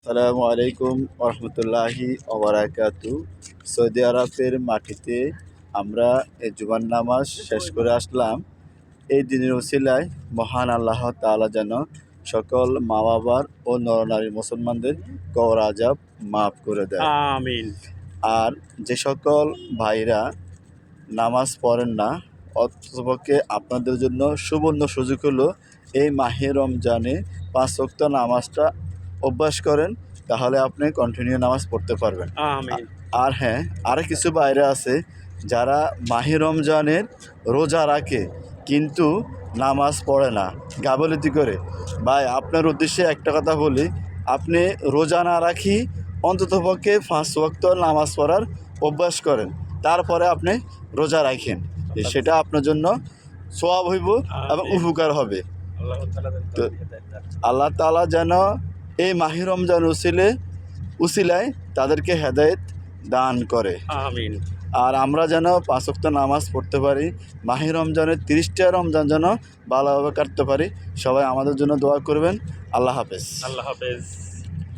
আসসালামু আলাইকুম ওরহমতুল্লাহি ওবারাকাতু। সৌদি আরবের মাটিতে আমরা এই জুমার নামাজ শেষ করে আসলাম। এই দিনের উসিলায় মহান আল্লাহ তাআলা যেন সকল মা বাবার ও নরনারী মুসলমানদের কবর আযাব মাফ করে দেয়। আমিন। আর যে সকল ভাইরা নামাজ পড়েন না, অন্ততপক্ষে আপনাদের জন্য সুবর্ণ সুযোগ হলো এই মাহে রমজানে ৫ ওয়াক্ত নামাজটা অভ্যাস করেন, তাহলে আপনি কন্টিনিউ নামাজ পড়তে পারবেন। আমিন। আর হ্যাঁ, আরও কিছু বাইরে আছে যারা মাহে রমজানের রোজা রাখে কিন্তু নামাজ পড়ে না, গাফিলতি করে। ভাই, আপনার উদ্দেশ্যে একটা কথা বলি, আপনি রোজা না রাখি অন্ততপক্ষে ৫ ওয়াক্ত নামাজ পড়ার অভ্যাস করেন, তারপরে আপনি রোজা রাখেন, সেটা আপনার জন্য সওয়াব হইব এবং উপকার হবে। তো আল্লাহ তাআলা যেন এই মাহে রমজান উসিলায় তাদেরকে হেদায়েত দান করে। আমিন। আর আমরা যেন ৫ ওয়াক্ত নামাজ পড়তে পারি, মাহে রমজানের ৩০টা রমজান যেন ভালোভাবে কাটতে পারি। সবাই আমাদের জন্য দোয়া করবেন। আল্লাহ হাফেজ। আল্লাহ হাফেজ।